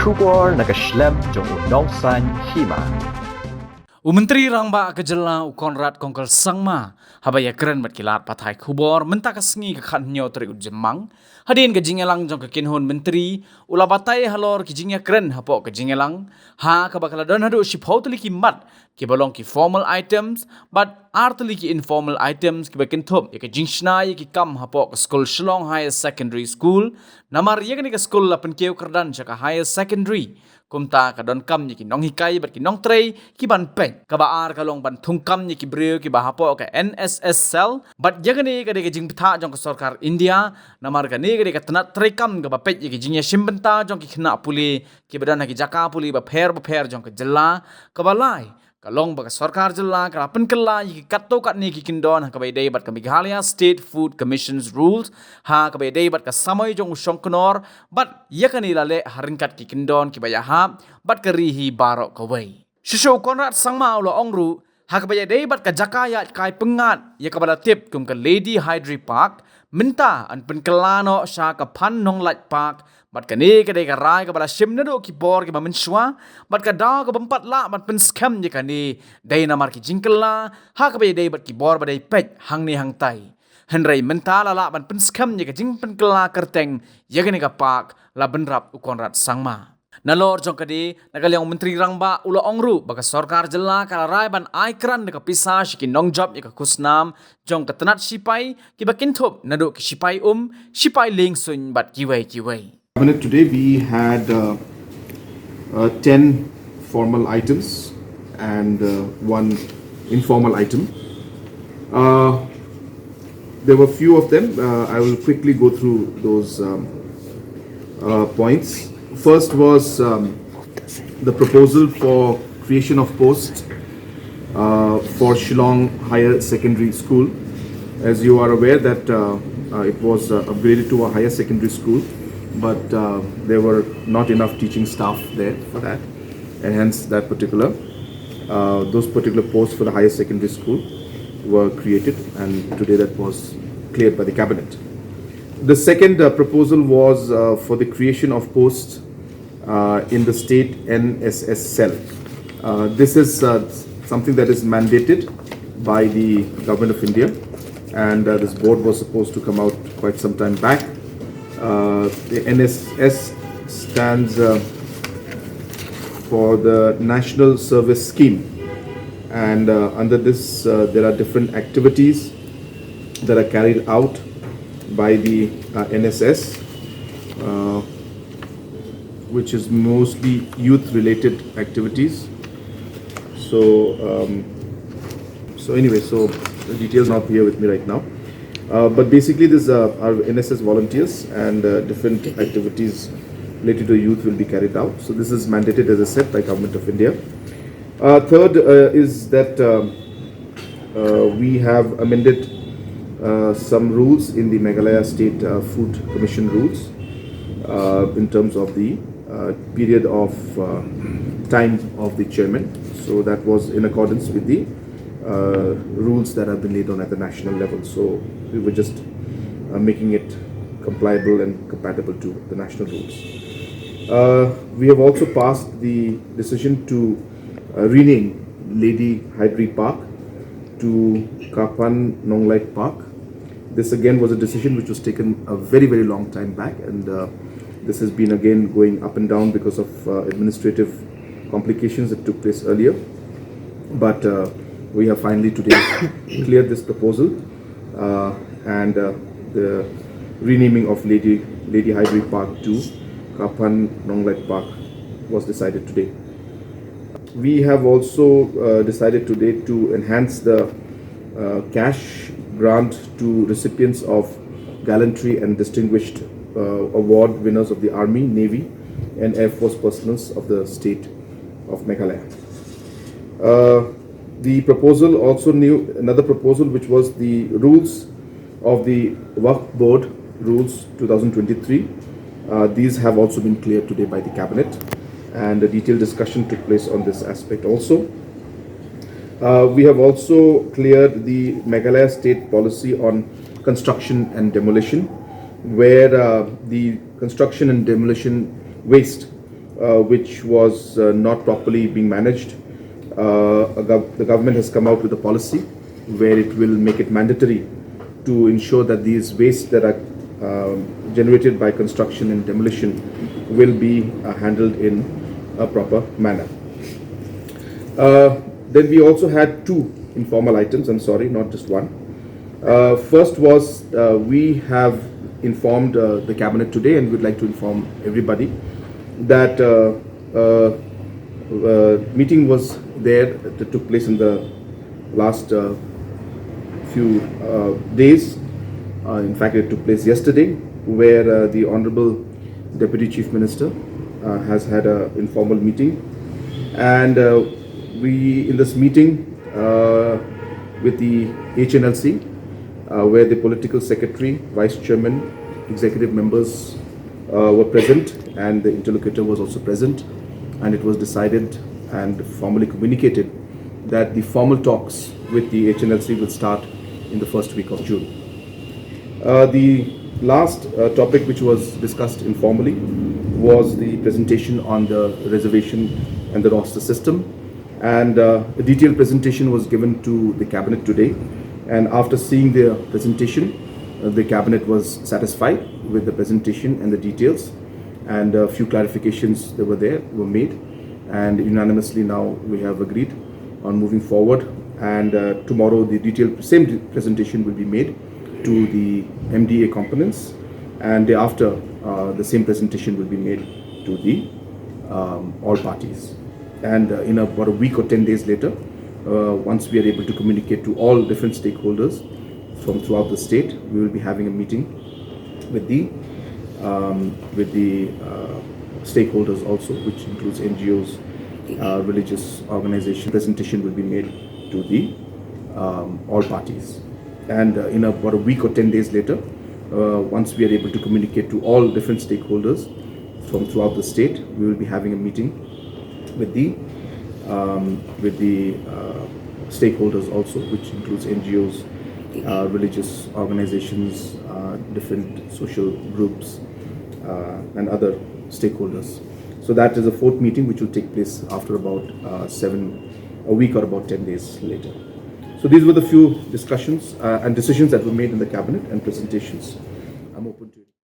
Kubor nakaslem jong udongsan Hima. Myntri rangba kejela Conrad kongkal sangma haba Ïakren bat kilat pathai khubor mentaka sengi ke khanyo tri ujemang hadin ke Jingïalang jong ke Kynhun Myntri ula batai Halor ke Ïakren hapo ke Jingïalang ha ka bakala don hadu shiphautli ki mat ki balong ki formal items but artli ki informal items ki bakin thop ke Jingshna ki kam hapo ke school Shillong Higher Secondary School namar yegni ke school lapen keu kerdan jaka Higher Secondary kumta ka don kam ni ki nong hikai bat ki nong trei ki ban peng ka ba ar ka long ban thung kam ni ki breu ki ba hapo ka NSS cell bat jagani ka de jing ptha jong ka sarkar India namar ka ni ka tanat trei kam ka ba pet ki jingya shimbenta jong ki khna puli ki badan ki jaka puli ba pher jong ka jilla ka ba lai kalong baka sarkar jilla ka pen kala ki katto kat ni ki kindon ka ba dei bat ka Meghalaya State Food Commission's rules ha ka ba dei bat ka samai jong usong knor bat yakani lale haringkat ki kindon ki ba ya ha bat ka rihi barok ka wei shisho Conrad sangma ulo ongru ha ka ba dei bat ka jakaya kai pengat ya ka bala tip kum ka Lady Hydari Park minta an pen kelano sha ka pan nong lat park bat ka ni ka de ka rai ka bala shim na do ki bor ki ba menshwa bat ka da ka bampat la bat pen scam ni ka ni dei na mar ki jingkela ha ka be dei bat ki bor ba dei pet hang ni hang tai henrei menta la la bat pen scam ni ka jing pen kela kerteng yagani ka park la benrap u Conrad sangma nalor jong kadi nagaliang Myntri rangba ulo ongru baka sarkar jela kala rai ban Ïakren ka pisa ki nong job ka kusnam jong ka tanat sipai ki bakin thop nado ki sipai ling sun bat ki wei Today we had 10 formal items and one informal item. There were few of them. I will quickly go through those points. First was the proposal for creation of post for Shillong Higher Secondary School. As you are aware that it was upgraded to a higher secondary school, but there were not enough teaching staff there for that, and hence that those particular posts for the higher secondary school were created, and today that was cleared by the cabinet. The second proposal was for the creation of posts in the state NSS cell. This is something that is mandated by the government of India, and this board was supposed to come out quite some time back. The NSS stands for the National Service Scheme, and under this there are different activities that are carried out by the NSS, which is mostly youth-related activities. So the details not here with me right now. But basically, these are NSS volunteers, and different activities related to youth will be carried out. So this is mandated, as I said, by Government of India. Third is that we have amended some rules in the Meghalaya State Food Commission rules in terms of the period of time of the chairman. So that was in accordance with the rules that have been laid on at the national level. So we were just making it compliable and compatible to the national rules. We have also passed the decision to rename Lady Hydari Park to Kapan Nonglait Park. This again was a decision which was taken a very long time back, and this has been again going up and down because of administrative complications that took place earlier. But we have finally today cleared this proposal, and the renaming of Lady Hydari Park to Kapan Nonglait Park was decided today. We have also decided today to enhance the cash grant to recipients of gallantry and distinguished award winners of the Army, Navy and Air Force personnel of the state of Meghalaya. The proposal also another proposal, which was the rules of the Waqf Board rules 2023. These have also been cleared today by the cabinet, and a detailed discussion took place on this aspect also. We have also cleared the Meghalaya state policy on construction and demolition, where the construction and demolition waste which was not properly being managed. The government has come out with a policy where it will make it mandatory to ensure that these wastes that are generated by construction and demolition will be handled in a proper manner. Then we also had two informal items, I'm sorry, not just one. First was we have informed the cabinet today, and we'd like to inform everybody that meeting was there that took place in the last few days. In fact, it took place yesterday, where the Honorable Deputy Chief Minister has had an informal meeting, and we in this meeting with the HNLC, where the political secretary, vice chairman, executive members were present, and the interlocutor was also present, and it was decided and formally communicated that the formal talks with the HNLC will start in the first week of June. The last topic which was discussed informally was the presentation on the reservation and the roster system, and a detailed presentation was given to the cabinet today, and after seeing the presentation, the cabinet was satisfied with the presentation and the details, and a few clarifications that were made, and unanimously now we have agreed on moving forward, and tomorrow the same presentation will be made to the MDA components, and thereafter the same presentation will be made to the all parties. And in about a week or 10 days later, once we are able to communicate to all different stakeholders from throughout the state, we will be having a meeting with the stakeholders also, which includes NGOs, religious organizations. Presentation will be made to the all parties. And in about a week or 10 days later, once we are able to communicate to all different stakeholders from throughout the state, we will be having a meeting with the stakeholders also, which includes NGOs, religious organizations, different social groups, and other stakeholders. So that is the fourth meeting, which will take place after about a week or about 10 days later. So these were the few discussions and decisions that were made in the cabinet and presentations.